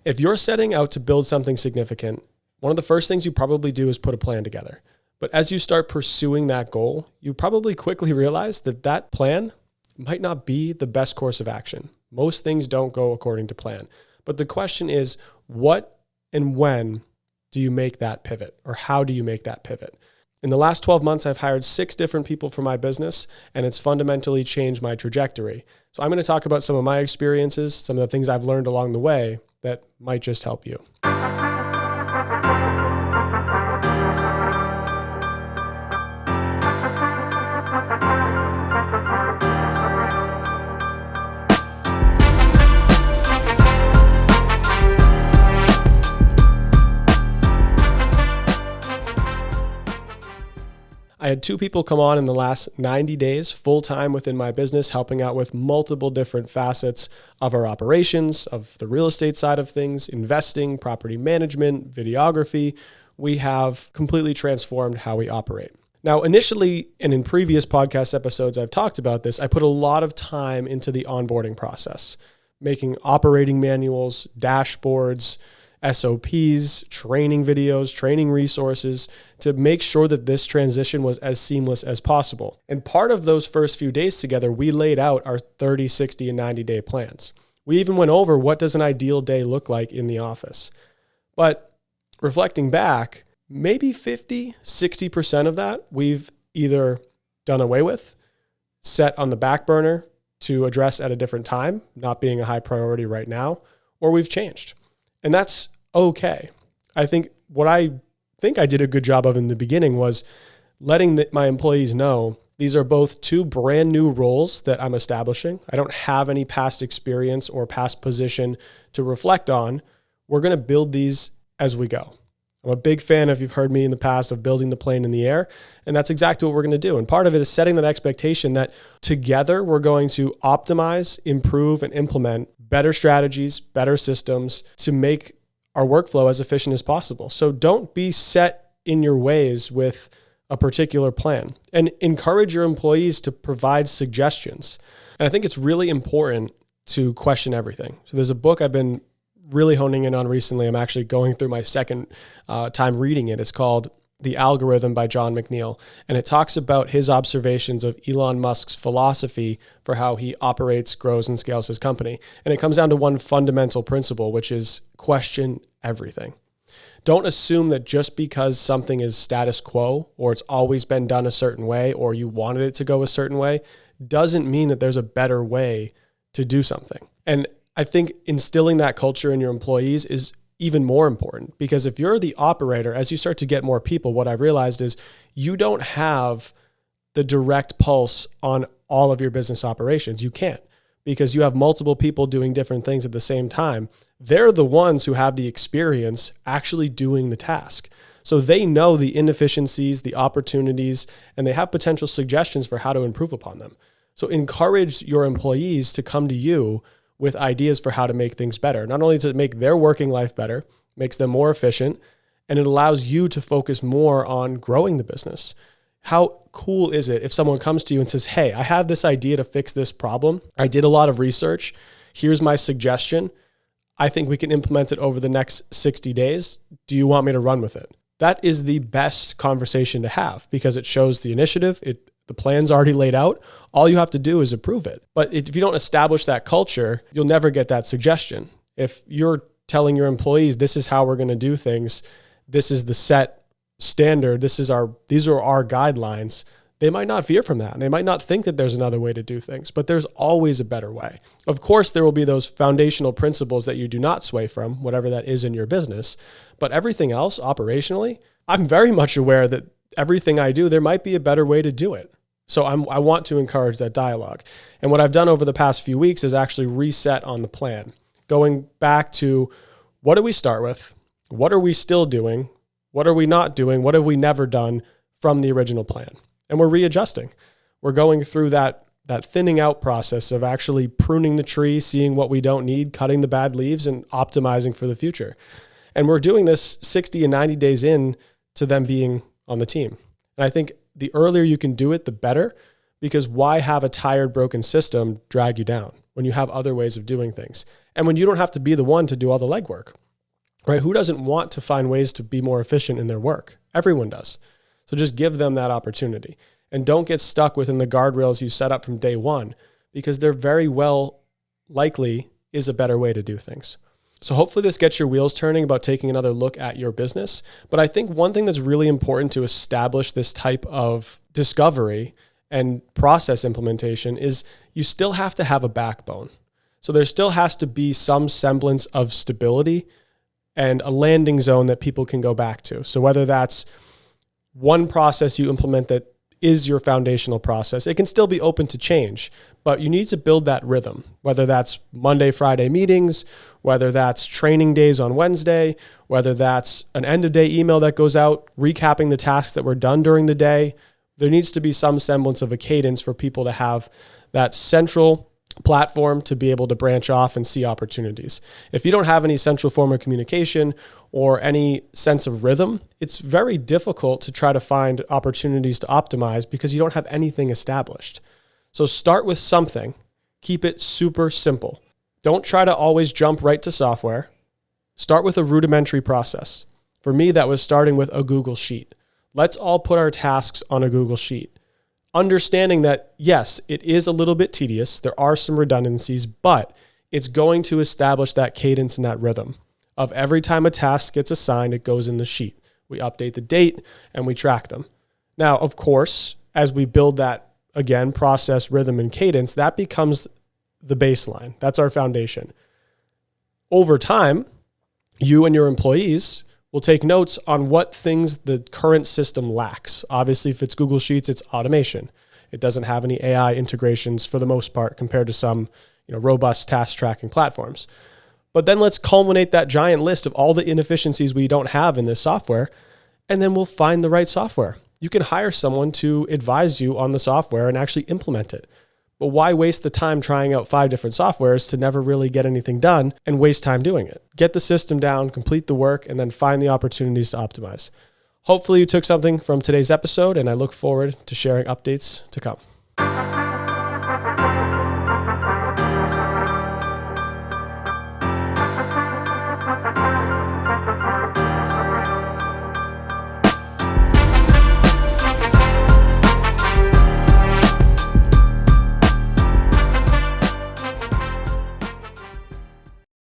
If you're setting out to build something significant, one of the first things you probably do is put a plan together. But as you start pursuing that goal, you probably quickly realize that that plan might not be the best course of action. Most things don't go according to plan. But the question is, what and when do you make that pivot, or how do you make that pivot? In the last 12 months, I've hired 6 different people for my business, and it's fundamentally changed my trajectory. So I'm going to talk about some of my experiences, some of the things I've learned along the way that might just help you. I had 2 people come on in the last 90 days full-time within my business, helping out with multiple different facets of our operations, of the real estate side of things, investing, property management, videography. We have completely transformed how we operate. Now, initially, and in previous podcast episodes, I've talked about this, I put a lot of time into the onboarding process, making operating manuals, dashboards, SOPs, training videos, training resources to make sure that this transition was as seamless as possible. And part of those first few days together, we laid out our 30, 60, and 90-day plans. We even went over what does an ideal day look like in the office. But reflecting back, maybe 50, 60% of that we've either done away with, set on the back burner to address at a different time, not being a high priority right now, or we've changed. And that's okay. I think what I did a good job of in the beginning was letting my employees know these are both 2 brand new roles that I'm establishing. I don't have any past experience or past position to reflect on. We're going to build these as we go. I'm a big fan, if you've heard me in the past, of building the plane in the air. And that's exactly what we're going to do. And part of it is setting that expectation that together we're going to optimize, improve, and implement better strategies, better systems to make our workflow as efficient as possible. So don't be set in your ways with a particular plan, and encourage your employees to provide suggestions. And I think it's really important to question everything. So there's a book I've been really honing in on recently. I'm actually going through my second time reading it. It's called The Algorithm by John McNeill. And it talks about his observations of Elon Musk's philosophy for how he operates, grows, and scales his company. And it comes down to one fundamental principle, which is question everything. Don't assume that just because something is status quo, or it's always been done a certain way, or you wanted it to go a certain way, doesn't mean that there's a better way to do something. And I think instilling that culture in your employees is even more important, because if you're the operator, as you start to get more people, what I realized is you don't have the direct pulse on all of your business operations. You can't, because you have multiple people doing different things at the same time. They're the ones who have the experience actually doing the task. So they know the inefficiencies, the opportunities, and they have potential suggestions for how to improve upon them. So encourage your employees to come to you with ideas for how to make things better. Not only does it make their working life better, makes them more efficient, and it allows you to focus more on growing the business. How cool is it if someone comes to you and says, hey, I have this idea to fix this problem. I did a lot of research. Here's my suggestion. I think we can implement it over the next 60 days. Do you want me to run with it? That is the best conversation to have, because it shows the initiative. The plan's already laid out. All you have to do is approve it. But if you don't establish that culture, you'll never get that suggestion. If you're telling your employees, this is how we're going to do things, this is the set standard, these are our guidelines, they might not veer from that. And they might not think that there's another way to do things, but there's always a better way. Of course, there will be those foundational principles that you do not sway from, whatever that is in your business. But everything else, operationally, I'm very much aware that everything I do, there might be a better way to do it. So I want to encourage that dialogue. And what I've done over the past few weeks is actually reset on the plan, going back to what do we start with? What are we still doing? What are we not doing? What have we never done from the original plan? And we're readjusting. We're going through that thinning out process of actually pruning the tree, seeing what we don't need, cutting the bad leaves, and optimizing for the future. And we're doing this 60 and 90 days in to them being on the team. And I think the earlier you can do it, the better, because why have a tired, broken system drag you down? when you have other ways of doing things. And when you don't have to be the one to do all the legwork, right? Who doesn't want to find ways to be more efficient in their work? Everyone does. So just give them that opportunity and don't get stuck within the guardrails you set up from day one, because there very well likely is a better way to do things. So hopefully this gets your wheels turning about taking another look at your business. But I think one thing that's really important to establish this type of discovery and process implementation is you still have to have a backbone. So there still has to be some semblance of stability and a landing zone that people can go back to. So whether that's one process you implement that is your foundational process, it can still be open to change, but you need to build that rhythm, whether that's Monday, Friday meetings, whether that's training days on Wednesday, whether that's an end of day email that goes out recapping the tasks that were done during the day. There needs to be some semblance of a cadence for people to have that central platform to be able to branch off and see opportunities. If you don't have any central form of communication or any sense of rhythm, it's very difficult to try to find opportunities to optimize because you don't have anything established. So start with something. Keep it super simple. Don't try to always jump right to software. Start with a rudimentary process. For me, that was starting with a Google Sheet. Let's all put our tasks on a Google Sheet. Understanding that, yes, it is a little bit tedious. There are some redundancies, but it's going to establish that cadence and that rhythm of every time a task gets assigned, it goes in the sheet. We update the date and we track them. Now, of course, as we build that, again, process, rhythm, and cadence, that becomes the baseline. That's our foundation. Over time, you and your employees will take notes on what things the current system lacks. Obviously, if it's Google Sheets, it's automation. It doesn't have any AI integrations for the most part compared to some, robust task tracking platforms. But then let's culminate that giant list of all the inefficiencies we don't have in this software, and then we'll find the right software. You can hire someone to advise you on the software and actually implement it. But why waste the time trying out 5 different softwares to never really get anything done and waste time doing it? Get the system down, complete the work, and then find the opportunities to optimize. Hopefully you took something from today's episode, and I look forward to sharing updates to come.